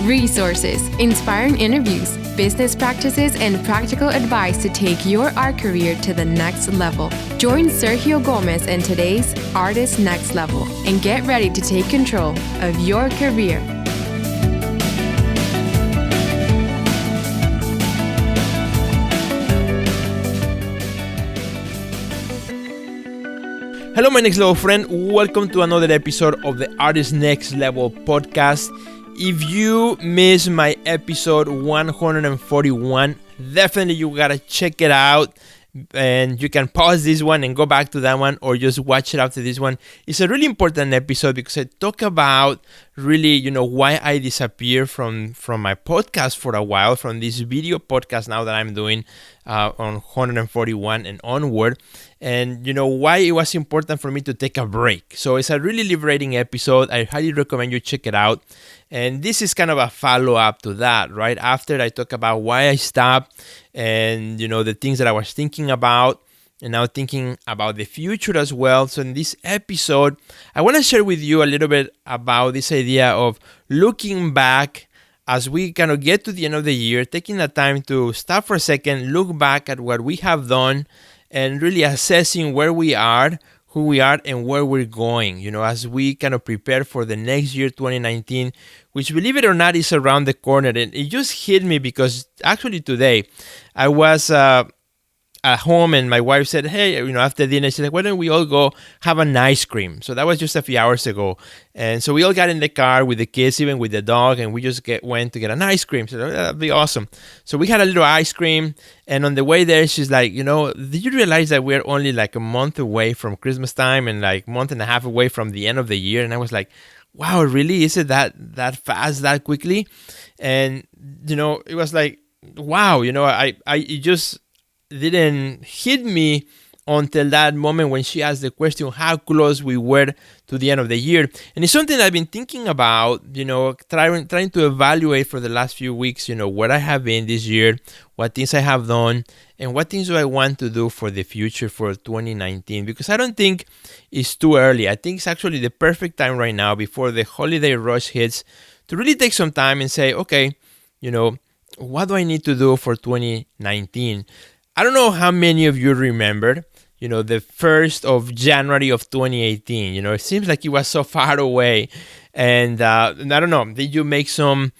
resources, inspiring interviews, business practices, and practical advice to take your art career to the next level. Join Sergio Gomez in today's Artist Next Level and get ready to take control of your career. Hello, my next level friend. Welcome to another episode of the Artist Next Level podcast. If you missed my episode 141, definitely you gotta check it out. And you can pause this one and go back to that one, or just watch it after this one. It's a really important episode because I talk about really, why I disappeared from my podcast for a while, from this video podcast now that I'm doing on 141 and onward, and why it was important for me to take a break. So it's a really liberating episode. I highly recommend you check it out. And this is kind of a follow-up to that, right? After I talk about why I stopped and, the things that I was thinking about, and now thinking about the future as well. So in this episode, I want to share with you a little bit about this idea of looking back as we kind of get to the end of the year, taking the time to stop for a second, look back at what we have done, and really assessing where we are, who we are, and where we're going, as we kind of prepare for the next year, 2019, which, believe it or not, is around the corner. And it just hit me because actually today I was at home and my wife said, hey, after dinner, she's like, why don't we all go have an ice cream? So that was just a few hours ago. And so we all got in the car with the kids, even with the dog, and we just went to get an ice cream. So that'd be awesome. So we had a little ice cream. And on the way there, she's like, did you realize that we're only like a month away from Christmas time and like month and a half away from the end of the year? And I was like, wow, really? Is it that fast, that quickly? And, it was like, wow, it just didn't hit me until that moment when she asked the question how close we were to the end of the year. And it's something I've been thinking about, trying to evaluate for the last few weeks, where I have been this year, what things I have done, and what things do I want to do for the future for 2019. Because I don't think it's too early. I think it's actually the perfect time right now before the holiday rush hits to really take some time and say, okay, what do I need to do for 2019? I don't know how many of you remember, the 1st of January of 2018. It seems like it was so far away. And I don't know, did you make some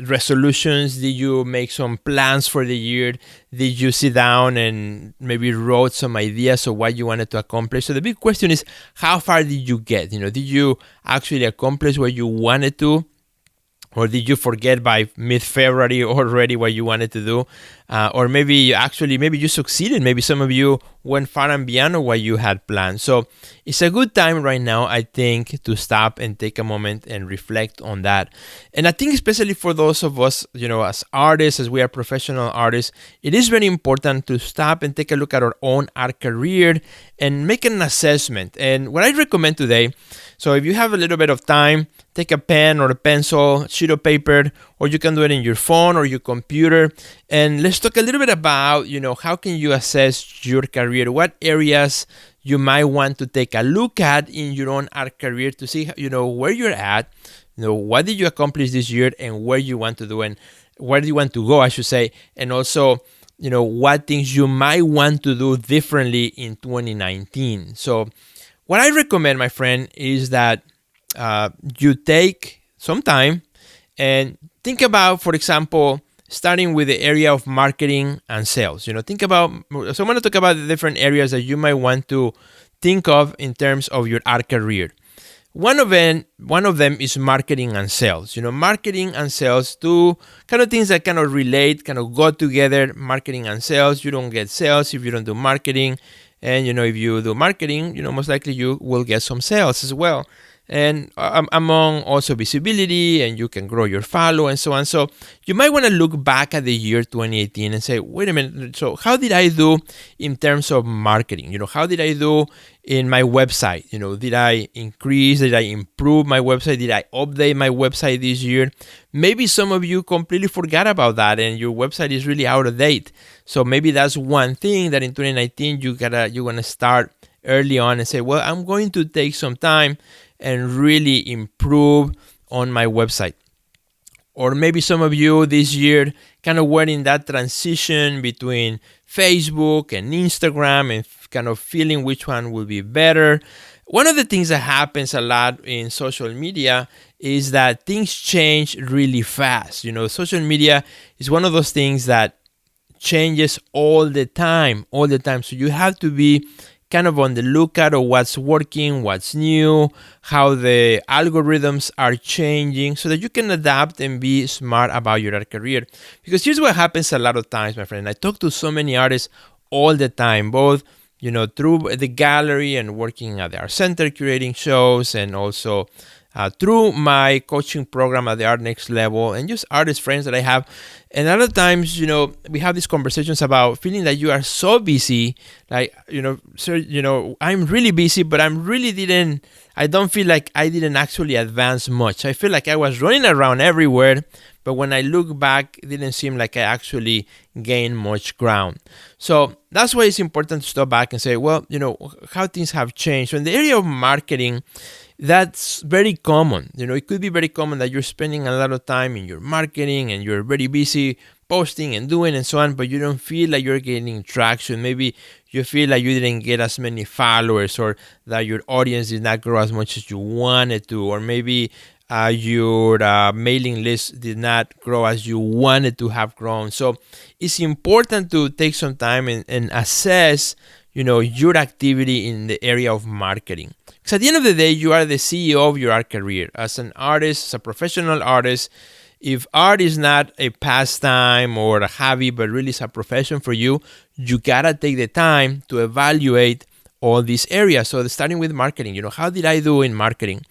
resolutions? Did you make some plans for the year? Did you sit down and maybe wrote some ideas of what you wanted to accomplish? So the big question is, how far did you get? Did you actually accomplish what you wanted to? Or did you forget by mid-February already what you wanted to do? Or maybe you succeeded. Maybe some of you went far and beyond what you had planned. So it's a good time right now, I think, to stop and take a moment and reflect on that. And I think especially for those of us, as artists, as we are professional artists, it is very important to stop and take a look at our own art career and make an assessment. And what I recommend today, so if you have a little bit of time, take a pen or a pencil, sheet of paper, or you can do it in your phone or your computer. And let's talk a little bit about, how can you assess your career? What areas you might want to take a look at in your own art career to see, where you're at, what did you accomplish this year and where you want to do and where do you want to go, I should say. And also, what things you might want to do differently in 2019. So what I recommend, my friend, is that you take some time and think about, for example, starting with the area of marketing and sales. So I want to talk about the different areas that you might want to think of in terms of your art career. One of them is marketing and sales. Marketing and sales, two kind of things that kind of relate, kind of go together. Marketing and sales. You don't get sales if you don't do marketing. And, if you do marketing, most likely you will get some sales as well. And among also visibility, and you can grow your follow and so on. So you might want to look back at the year 2018 and say, wait a minute, so how did I do in terms of marketing? How did I do in my website? Did I increase? Did I improve my website? Did I update my website this year? Maybe some of you completely forgot about that and your website is really out of date. So maybe that's one thing that in 2019 you're gonna start early on and say, well, I'm going to take some time and really improve on my website. Or maybe some of you this year kind of were in that transition between Facebook and Instagram and kind of feeling which one will be better. One of the things that happens a lot in social media is that things change really fast. Social media is one of those things that changes all the time. So you have to be kind of on the lookout of what's working, what's new, how the algorithms are changing so that you can adapt and be smart about your art career. Because here's what happens a lot of times, my friend. I talk to so many artists all the time, both through the gallery and working at the art center, curating shows, and also through my coaching program at the Art Next Level, and just artist friends that I have. And a lot of times, we have these conversations about feeling that you are so busy, like, sir, I'm really busy, but I don't feel like I didn't actually advance much. I feel like I was running around everywhere, but when I look back, it didn't seem like I actually gained much ground. So that's why it's important to step back and say, well, how things have changed. So in the area of marketing, that's very common. It could be very common that you're spending a lot of time in your marketing and you're very busy posting and doing and so on, but you don't feel like you're gaining traction. Maybe you feel like you didn't get as many followers, or that your audience did not grow as much as you wanted to, or maybe your mailing list did not grow as you wanted to have grown. So it's important to take some time and assess your activity in the area of marketing. Because at the end of the day, you are the CEO of your art career. As an artist, as a professional artist, if art is not a pastime or a hobby, but really is a profession for you, you gotta take the time to evaluate all these areas. So starting with marketing, how did I do in marketing?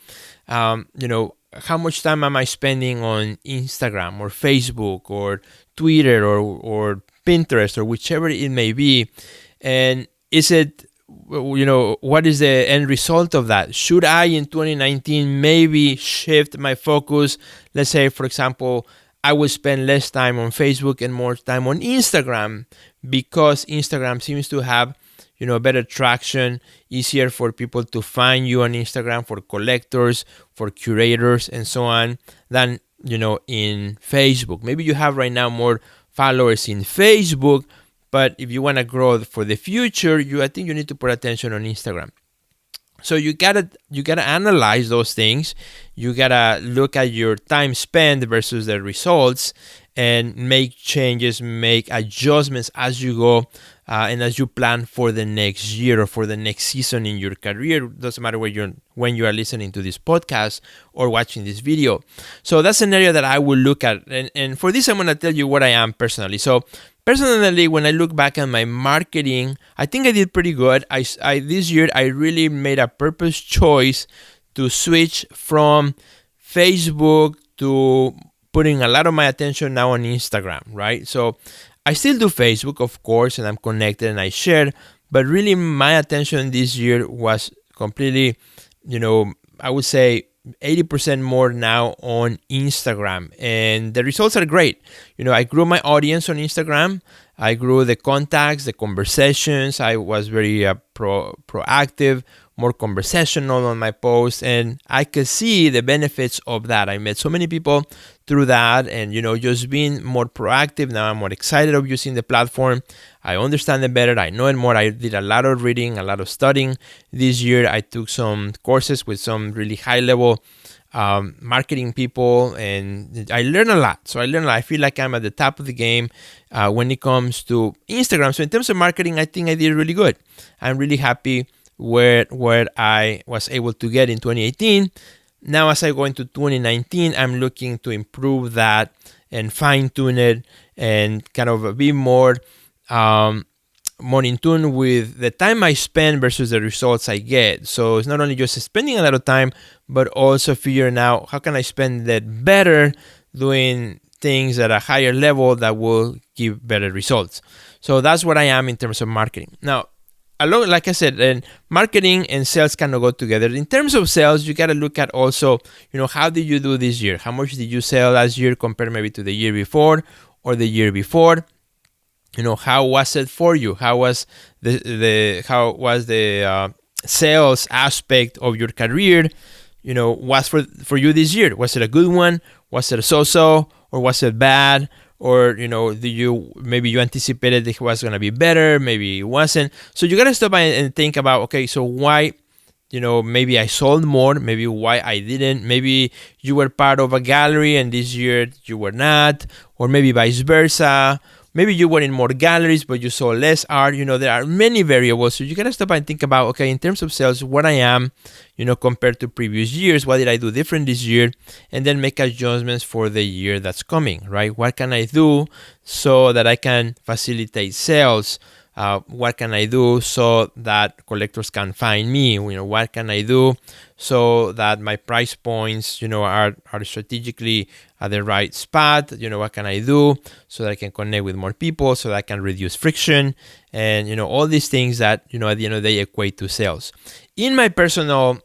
How much time am I spending on Instagram or Facebook or Twitter or Pinterest or whichever it may be? And is it, what is the end result of that? Should I, in 2019, maybe shift my focus? Let's say, for example, I will spend less time on Facebook and more time on Instagram, because Instagram seems to have, better traction, easier for people to find you on Instagram, for collectors, for curators, and so on, than, in Facebook. Maybe you have right now more followers in Facebook, but if you want to grow for the future, I think you need to put attention on Instagram. So you gotta analyze those things. You gotta look at your time spent versus the results, and make changes, make adjustments as you go, and as you plan for the next year or for the next season in your career. Doesn't matter when you are listening to this podcast or watching this video. So that's an area that I will look at. And for this, I'm gonna tell you what I am personally. So personally, when I look back at my marketing, I think I did pretty good. This year, I really made a purpose choice to switch from Facebook to putting a lot of my attention now on Instagram, right? So I still do Facebook, of course, and I'm connected and I share, but really my attention this year was completely, I would say 80% more now on Instagram, and the results are great. I grew my audience on Instagram. I grew the contacts, the conversations. I was very proactive, more conversational on my posts, and I could see the benefits of that. I met so many people through that, and just being more proactive. Now I'm more excited of using the platform. I understand it better. I know it more. I did a lot of reading, a lot of studying this year. I took some courses with some really high-level marketing people, and I learned a lot. I feel like I'm at the top of the game when it comes to Instagram. So in terms of marketing, I think I did really good. I'm really happy where I was able to get in 2018. Now, as I go into 2019, I'm looking to improve that and fine-tune it and kind of be more in tune with the time I spend versus the results I get. So it's not only just spending a lot of time, but also figuring out how can I spend that better, doing things at a higher level that will give better results. So that's what I am in terms of marketing. Now, like I said, and marketing and sales kind of go together. In terms of sales, you got to look at also, how did you do this year? How much did you sell last year compared maybe to the year before or the year before? How was it for you? How was the sales aspect of your career? Was for you this year? Was it a good one? Was it so-so, or was it bad? Or, maybe you anticipated it was going to be better, maybe it wasn't. So you got to stop and think about, okay, so why, maybe I sold more, maybe why I didn't. Maybe you were part of a gallery and this year you were not, or maybe vice versa. Maybe you were in more galleries, but you sold less art. There are many variables. So you got to stop and think about, okay, in terms of sales, what I am, compared to previous years. What did I do different this year? And then make adjustments for the year that's coming, right? What can I do so that I can facilitate sales? What can I do so that collectors can find me? What can I do so that my price points, are strategically at the right spot? What can I do so that I can connect with more people, so that I can reduce friction, and all these things that at the end of the day equate to sales. In my personal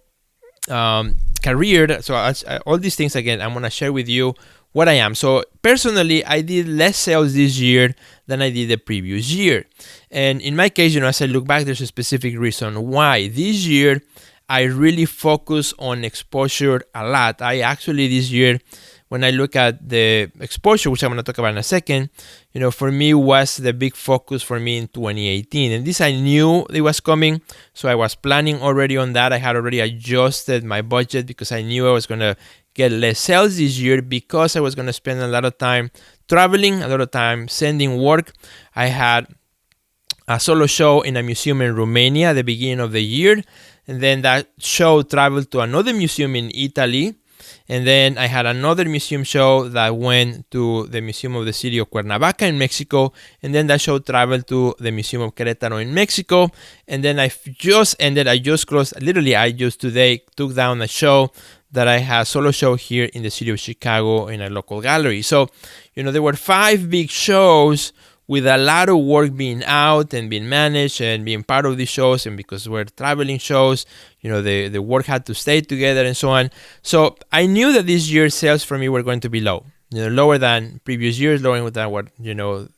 career, so all these things again, I'm gonna share with you what I am. So personally, I did less sales this year than I did the previous year. And in my case, as I look back, there's a specific reason why. This year, I really focus on exposure a lot. I actually this year, when I look at the exposure, which I'm going to talk about in a second, for me was the big focus for me in 2018. And this I knew it was coming, so I was planning already on that. I had already adjusted my budget because I knew I was going to get less sales this year because I was going to spend a lot of time traveling, a lot of time sending work. I had a solo show in a museum in Romania at the beginning of the year, and then that show traveled to another museum in Italy, and then I had another museum show that went to the Museum of the City of Cuernavaca in Mexico, and then that show traveled to the Museum of Querétaro in Mexico, and then I just today took down a show that I had, solo show here in the city of Chicago in a local gallery. So, there were 5 big shows with a lot of work being out and being managed and being part of these shows. And because we're traveling shows, the work had to stay together and so on. So I knew that this year's sales for me were going to be low, lower than previous years, lower than what,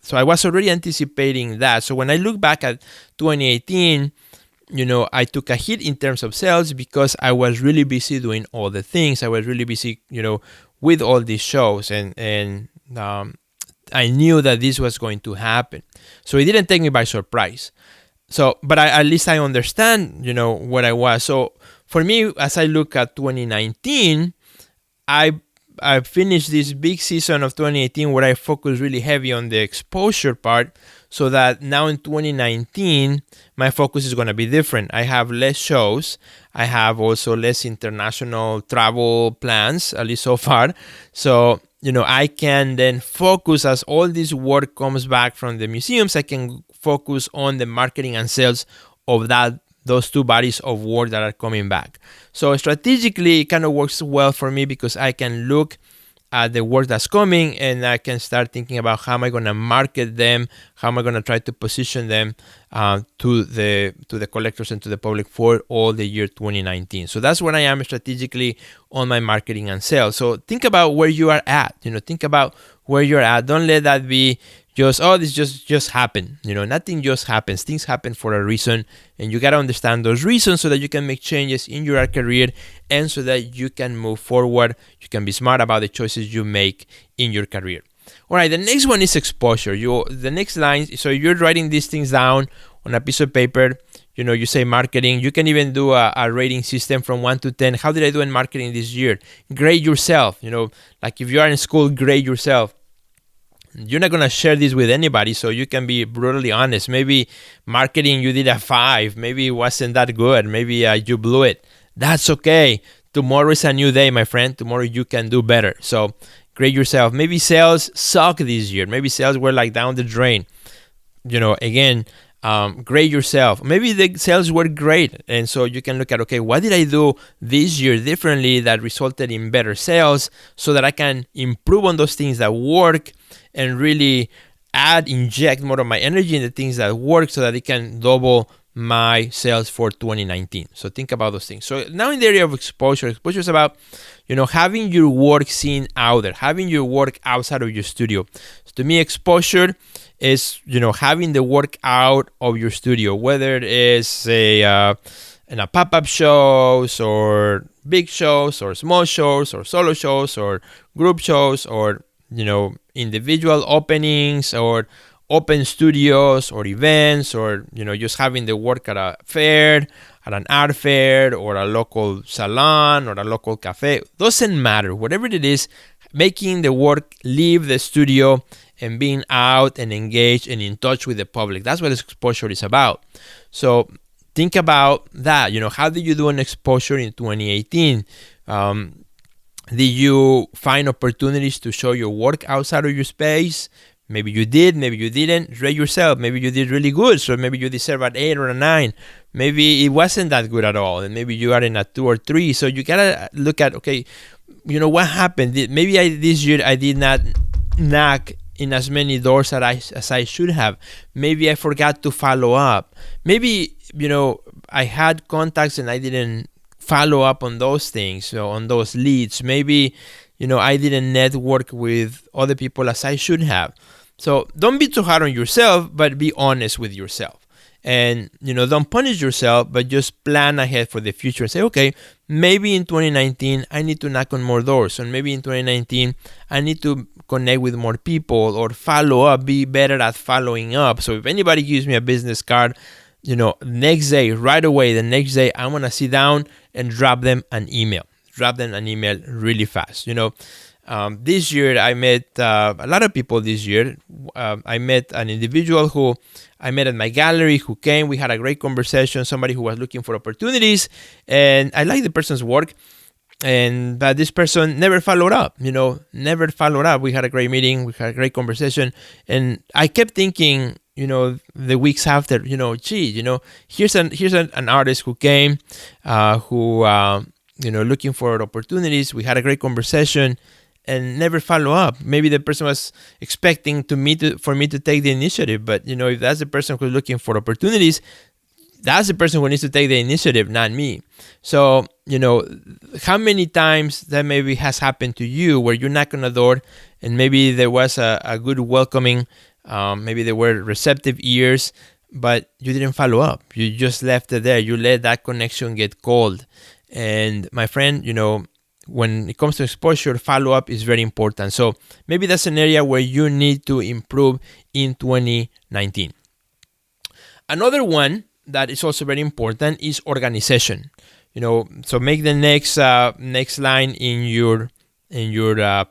so I was already anticipating that. So when I look back at 2018, I took a hit in terms of sales because I was really busy doing all the things. I was really busy, with all these shows, and I knew that this was going to happen. So it didn't take me by surprise. So, but at least I understand, what I was. So for me, as I look at 2019, I finished this big season of 2018 where I focused really heavy on the exposure part, so that now in 2019, my focus is going to be different. I have less shows. I have also less international travel plans, at least so far. So, I can then focus, as all this work comes back from the museums, I can focus on the marketing and sales of those 2 bodies of work that are coming back. So strategically, it kind of works well for me because I can look at the work that's coming and I can start thinking about how am I going to market them, how am I going to try to position them to the collectors and to the public for all the year 2019. So that's where I am strategically on my marketing and sales. So think about where you are at. Think about where you're at. Don't let that be this just happened. Nothing just happens. Things happen for a reason, and you got to understand those reasons so that you can make changes in your career and so that you can move forward. You can be smart about the choices you make in your career. All right, the next one is exposure. The next line, so you're writing these things down on a piece of paper. You say marketing. You can even do a rating system from 1 to 10. How did I do in marketing this year? Grade yourself. Like if you are in school, grade yourself. You're not going to share this with anybody, so you can be brutally honest. Maybe marketing, you did a 5. Maybe it wasn't that good. Maybe you blew it. That's okay. Tomorrow is a new day, my friend. Tomorrow you can do better. So grade yourself. Maybe sales suck this year. Maybe sales were like down the drain. Again, grade yourself. Maybe the sales were great. And so you can look at, okay, what did I do this year differently that resulted in better sales so that I can improve on those things that work and really inject more of my energy in the things that work so that it can double my sales for 2019. So think about those things. So now in the area of exposure is about, having your work seen out there, having your work outside of your studio. So to me, exposure is, having the work out of your studio, whether it is in a pop-up shows or big shows or small shows or solo shows or group shows or, individual openings or open studios or events or, just having the work at a fair, at an art fair or a local salon or a local cafe. Doesn't matter. Whatever it is, making the work leave the studio and being out and engaged and in touch with the public. That's what exposure is about. So think about that. How did you do an exposure in 2018? Did you find opportunities to show your work outside of your space? Maybe you did, maybe you didn't. Rate yourself. Maybe you did really good, so maybe you deserve an 8 or a 9. Maybe it wasn't that good at all, and maybe you are in a 2 or 3. So you gotta look at, okay, what happened? Maybe this year I did not knock in as many doors as I should have. Maybe I forgot to follow up. Maybe, I had contacts and I didn't follow up on those things, so on those leads. Maybe, I didn't network with other people as I should have. So don't be too hard on yourself, but be honest with yourself. And, don't punish yourself, but just plan ahead for the future and say, okay, maybe in 2019, I need to knock on more doors. Or maybe in 2019, I need to connect with more people or follow up, be better at following up. So if anybody gives me a business card, next day, right away, the next day, I'm going to sit down and drop them an email. Drop them an email really fast. This year, I met a lot of people this year. I met an individual who I met at my gallery who came. We had a great conversation, somebody who was looking for opportunities, and I like the person's work. But this person never followed up, never followed up. We had a great meeting. We had a great conversation. And I kept thinking, the weeks after, here's an artist who came, looking for opportunities. We had a great conversation and never follow up. Maybe the person was expecting for me to take the initiative. But, if that's the person who's looking for opportunities, that's the person who needs to take the initiative, not me. So, how many times that maybe has happened to you where you knock on a door and maybe there was a good welcoming, maybe there were receptive ears, but you didn't follow up. You just left it there. You let that connection get cold. And my friend, when it comes to exposure, follow-up is very important. So maybe that's an area where you need to improve in 2019. Another one that is also very important is organization. So make the next line in your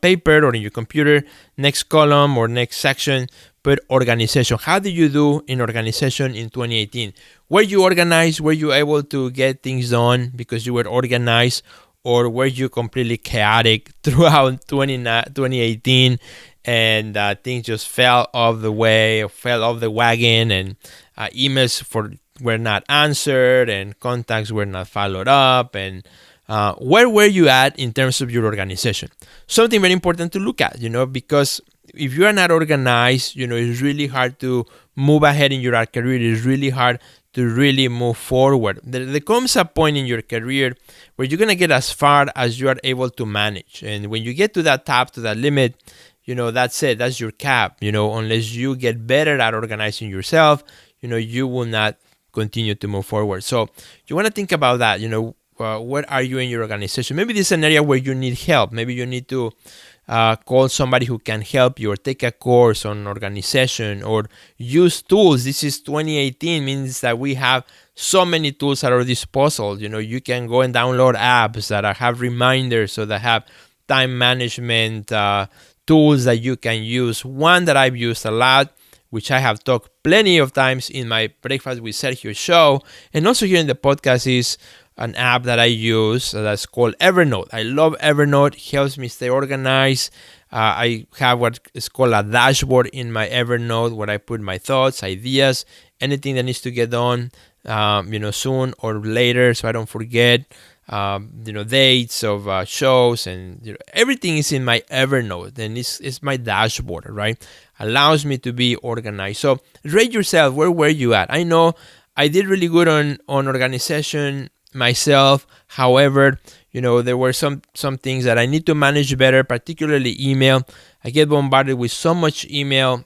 paper or in your computer, next column or next section, put organization. How did you do in organization in 2018? Were you organized? Were you able to get things done because you were organized? Or were you completely chaotic throughout 2018 and things just fell off the wagon and emails were not answered and contacts were not followed up? And where were you at in terms of your organization? Something very important to look at, because if you are not organized, it's really hard to move ahead in your art career. It's really hard to really move forward. There comes a point in your career where you're going to get as far as you are able to manage. And when you get to that top, to that limit, that's it. That's your cap. Unless you get better at organizing yourself, you will not continue to move forward. So you want to think about that. Where are you in your organization? Maybe this is an area where you need help. Maybe you need to call somebody who can help you or take a course on organization or use tools. This is 2018, means that we have so many tools at our disposal. You can go and download apps that have reminders or that have time management tools that you can use. One that I've used a lot, which I have talked plenty of times in my Breakfast with Sergio show and also here in the podcast, is an app that I use that's called Evernote. I love Evernote. It helps me stay organized. I have what is called a dashboard in my Evernote where I put my thoughts, ideas, anything that needs to get done, soon or later, so I don't forget. Dates of shows and everything is in my Evernote, and it's my dashboard, right? Allows me to be organized. So rate yourself. Where were you at? I know I did really good on organization myself. However, there were some things that I need to manage better, particularly email. I get bombarded with so much email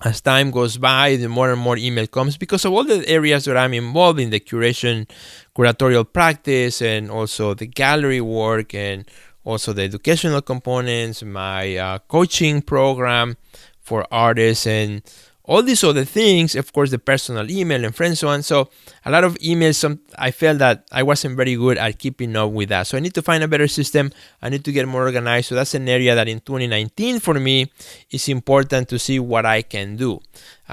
As time goes by, the more and more email comes because of all the areas that I'm involved in, the curatorial practice, and also the gallery work, and also the educational components, my coaching program for artists, and all these other things. Of course, the personal email and friends, so on. So a lot of emails, I felt that I wasn't very good at keeping up with that. So I need to find a better system. I need to get more organized. So that's an area that in 2019 for me is important to see what I can do.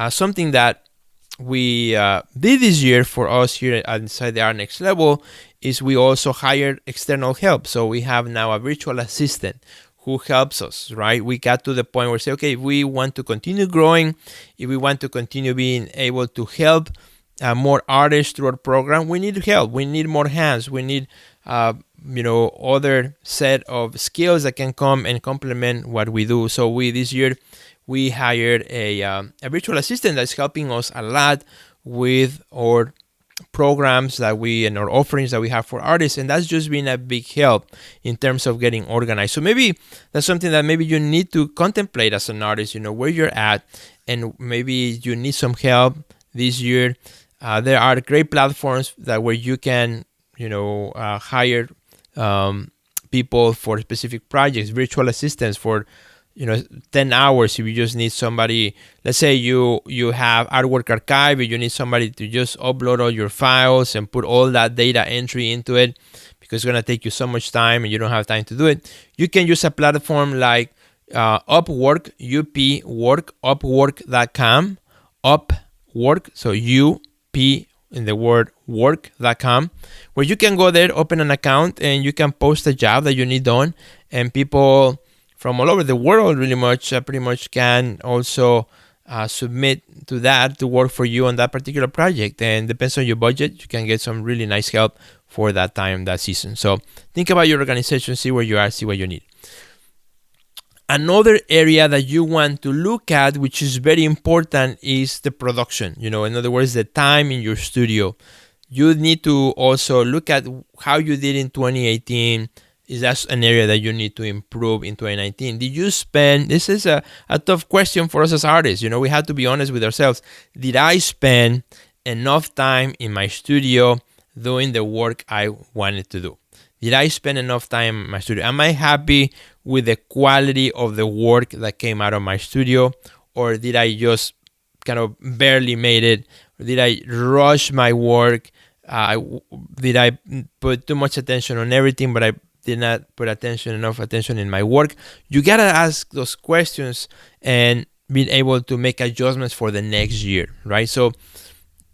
Something that we did this year for us here inside the Art Next Level is we also hired external help. So we have now a virtual assistant who helps us, right? We got to the point where we say, okay, if we want to continue growing, if we want to continue being able to help more artists through our program, we need help. We need more hands. We need, other set of skills that can come and complement what we do. So this year, we hired a virtual assistant that's helping us a lot with our programs that we and our offerings that we have for artists, and that's just been a big help in terms of getting organized. So maybe that's something that maybe you need to contemplate as an artist, where you're at, and maybe you need some help this year. There are great platforms that where you can hire people for specific projects, virtual assistants for 10 hours. If you just need somebody, let's say you have artwork archive, you need somebody to just upload all your files and put all that data entry into it, because it's going to take you so much time and you don't have time to do it. You can use a platform like Upwork, upwork.com, Upwork, so UP in the word work.com, where you can go there, open an account, and you can post a job that you need done, and people from all over the world pretty much can also submit to that to work for you on that particular project. And depends on your budget, you can get some really nice help for that time, that season. So think about your organization, see where you are, see what you need. Another area that you want to look at, which is very important, is the production. In other words, the time in your studio. You need to also look at how you did in 2018. Is that an area that you need to improve in 2019? Did you spend, this is a tough question for us as artists, we have to be honest with ourselves. Did I spend enough time in my studio doing the work I wanted to do? Did I spend enough time in my studio? Am I happy with the quality of the work that came out of my studio? Or did I just kind of barely made it? Or did I rush my work? Did I put too much attention on everything, but I did not put enough attention in my work? You gotta ask those questions and be able to make adjustments for the next year, right? So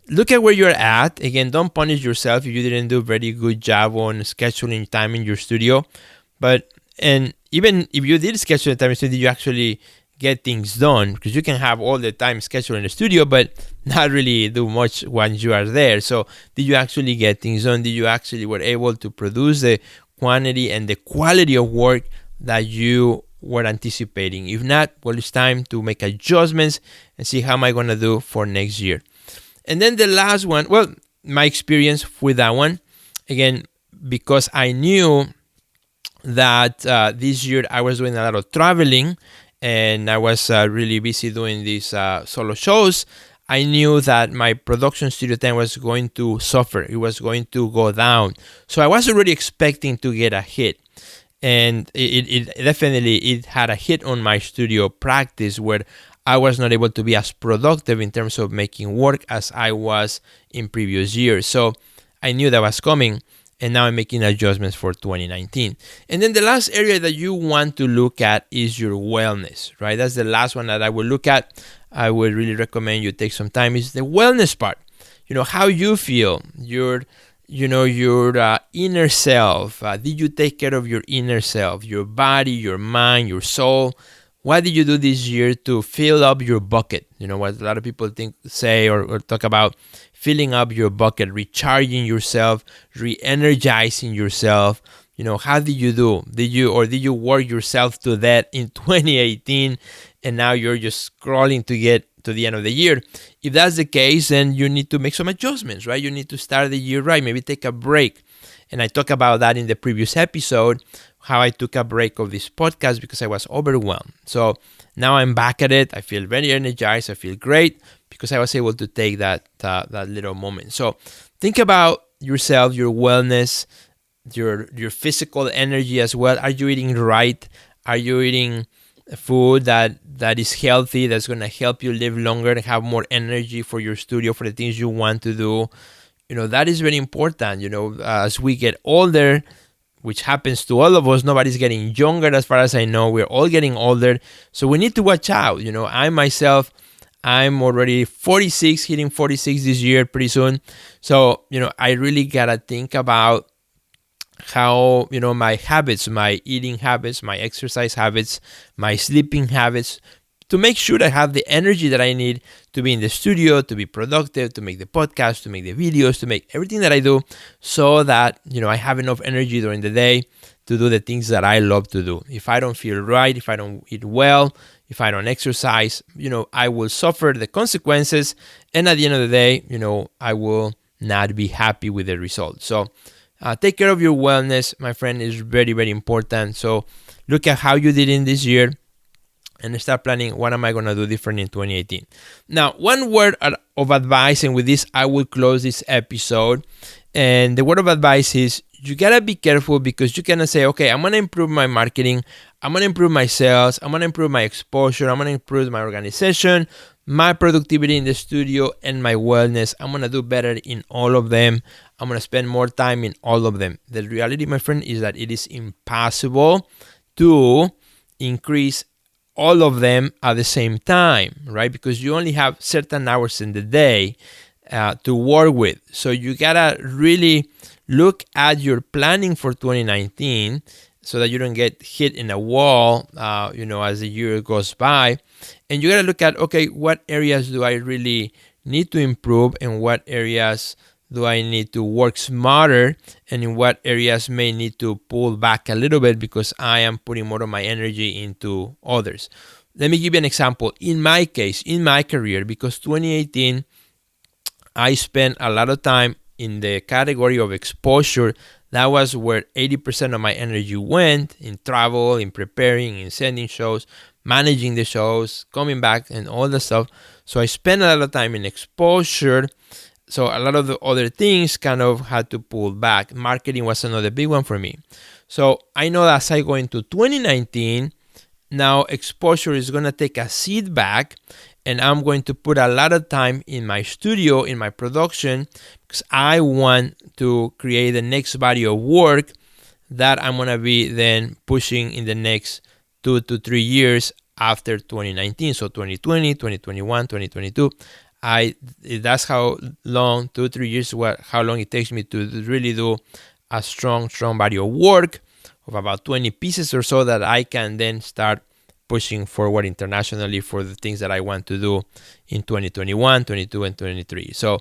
look at where you're at. Again, don't punish yourself if you didn't do a very good job on scheduling time in your studio. And even if you did schedule the time in the studio, did you actually get things done? Because you can have all the time scheduled in the studio, but not really do much once you are there. So did you actually get things done? Did you actually were able to produce the quantity and the quality of work that you were anticipating? If not, well, it's time to make adjustments and see how am I going to do for next year. And then the last one, well, my experience with that one, again, because I knew that this year I was doing a lot of traveling and I was really busy doing these solo shows, I knew that my production studio time was going to suffer. It was going to go down. So I was already expecting to get a hit. And it definitely had a hit on my studio practice, where I was not able to be as productive in terms of making work as I was in previous years. So I knew that was coming, and now I'm making adjustments for 2019. And then the last area that you want to look at is your wellness, right? That's the last one that I will look at. I would really recommend you take some time. Is the wellness part. How you feel, your inner self. Did you take care of your inner self, your body, your mind, your soul? What did you do this year to fill up your bucket? What a lot of people say or talk about, filling up your bucket, recharging yourself, re-energizing yourself. How did you do? Did you work yourself to that in 2018 and now you're just scrolling to get to the end of the year? If that's the case, then you need to make some adjustments, right? You need to start the year right, maybe take a break. And I talked about that in the previous episode, how I took a break of this podcast because I was overwhelmed. So now I'm back at it. I feel very energized. I feel great because I was able to take that little moment. So think about yourself, your wellness, your physical energy as well. Are you eating right? Are you eating food that is healthy, that's going to help you live longer and have more energy for your studio, for the things you want to do? That is very important. As we get older, which happens to all of us, nobody's getting younger as far as I know. We're all getting older. So we need to watch out. I myself, I'm already 46, hitting 46 this year pretty soon. So, I really got to think about how, my habits, my eating habits, my exercise habits, my sleeping habits, to make sure I have the energy that I need to be in the studio, to be productive, to make the podcast, to make the videos, to make everything that I do, so that, I have enough energy during the day to do the things that I love to do. If I don't feel right, if I don't eat well, if I don't exercise, I will suffer the consequences. And at the end of the day, I will not be happy with the result. So take care of your wellness, my friend, is very, very important. So look at how you did in this year and start planning, what am I going to do different in 2018? Now, one word of advice, and with this, I will close this episode. And the word of advice is, you got to be careful, because you cannot say, okay, I'm going to improve my marketing, I'm going to improve my sales, I'm going to improve my exposure, I'm going to improve my organization, my productivity in the studio, and my wellness. I'm going to do better in all of them. I'm going to spend more time in all of them. The reality, my friend, is that it is impossible to increase all of them at the same time, right? Because you only have certain hours in the day to work with. So you gotta really look at your planning for 2019 so that you don't get hit in a wall, as the year goes by. And you gotta look at, okay, what areas do I really need to improve, and what areas do I need to work smarter, and in what areas may need to pull back a little bit because I am putting more of my energy into others. Let me give you an example. In my case, in my career, because 2018, I spent a lot of time in the category of exposure. That was where 80% of my energy went, in travel, in preparing, in sending shows, managing the shows, coming back, and all the stuff. So I spent a lot of time in exposure. So a lot of the other things kind of had to pull back. Marketing was another big one for me. So I know that as I go into 2019, now exposure is going to take a seat back, and I'm going to put a lot of time in my studio, in my production, because I want to create the next body of work that I'm going to be then pushing in the next 2 to 3 years after 2019. So 2020, 2021, 2022. That's how long, 2 or 3 years, how long it takes me to really do a strong body of work of about 20 pieces or so, that I can then start pushing forward internationally for the things that I want to do in 2021, 22, and 23. So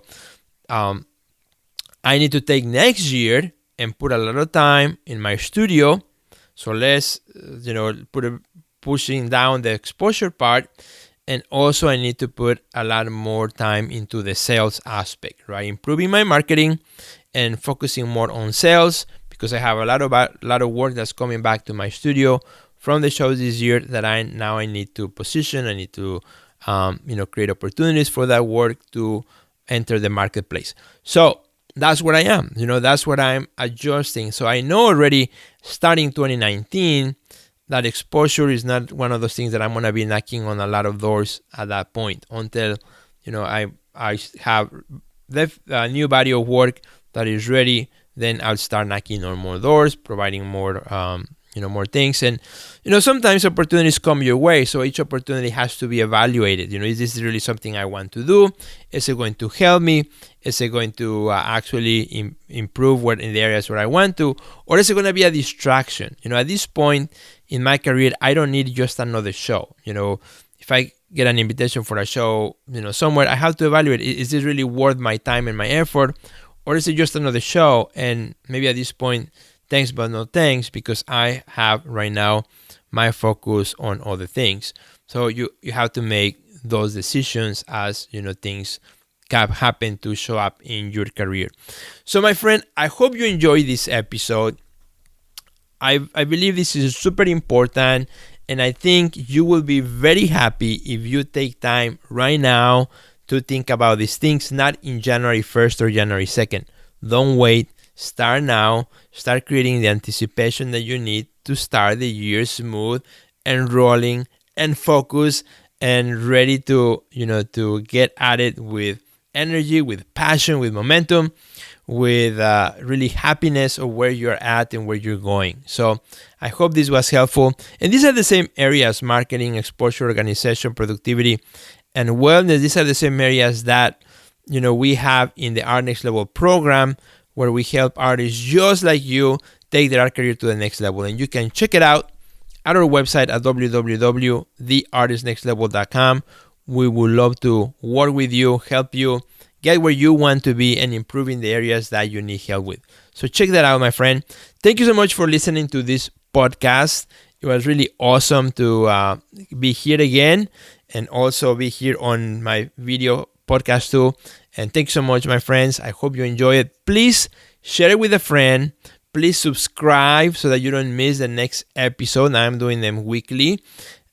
I need to take next year and put a lot of time in my studio. So let's, pushing down the exposure part. And also I need to put a lot more time into the sales aspect, right? Improving my marketing and focusing more on sales, because I have a lot of work that's coming back to my studio from the shows this year that I need to position. I need to, create opportunities for that work to enter the marketplace. So that's where I am. That's what I'm adjusting. So I know already starting 2019 that exposure is not one of those things that I'm going to be knocking on a lot of doors at that point, until, I have the new body of work that is ready. Then I'll start knocking on more doors, providing more, more things. And, sometimes opportunities come your way. So each opportunity has to be evaluated. Is this really something I want to do? Is it going to help me? Is it going to actually improve in the areas where I want to? Or is it going to be a distraction? At this point in my career, I don't need just another show. If I get an invitation for a show, somewhere, I have to evaluate, is this really worth my time and my effort? Or is it just another show? And maybe at this point, thanks but no thanks, because I have right now my focus on other things. So you have to make those decisions as things happen to show up in your career. So my friend, I hope you enjoyed this episode. I believe this is super important, and I think you will be very happy if you take time right now to think about these things, not in January 1st or January 2nd. Don't wait. Start now. Start creating the anticipation that you need to start the year smooth and rolling and focused and ready to, to get at it with energy, with passion, with momentum, with really happiness of where you're at and where you're going. So I hope this was helpful. And these are the same areas: marketing, exposure, organization, productivity, and wellness. These are the same areas that, we have in the Art Next Level program, where we help artists just like you take their art career to the next level. And you can check it out at our website at www.theartistnextlevel.com. We would love to work with you, help you get where you want to be, and improve in the areas that you need help with. So check that out, my friend. Thank you so much for listening to this podcast. It was really awesome to be here again, and also be here on my video podcast too. And thanks so much, my friends. I hope you enjoy it. Please share it with a friend. Please subscribe so that you don't miss the next episode. Now I'm doing them weekly.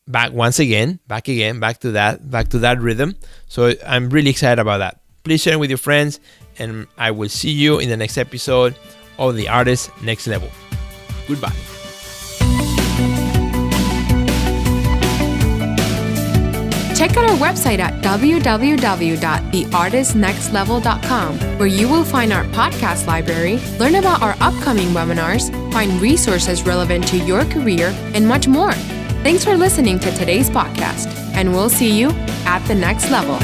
Back to that rhythm. So I'm really excited about that. Please share it with your friends, and I will see you in the next episode of The Artist Next Level. Goodbye. Check out our website at www.theartistnextlevel.com, where you will find our podcast library, learn about our upcoming webinars, find resources relevant to your career, and much more. Thanks for listening to today's podcast, and we'll see you at the next level.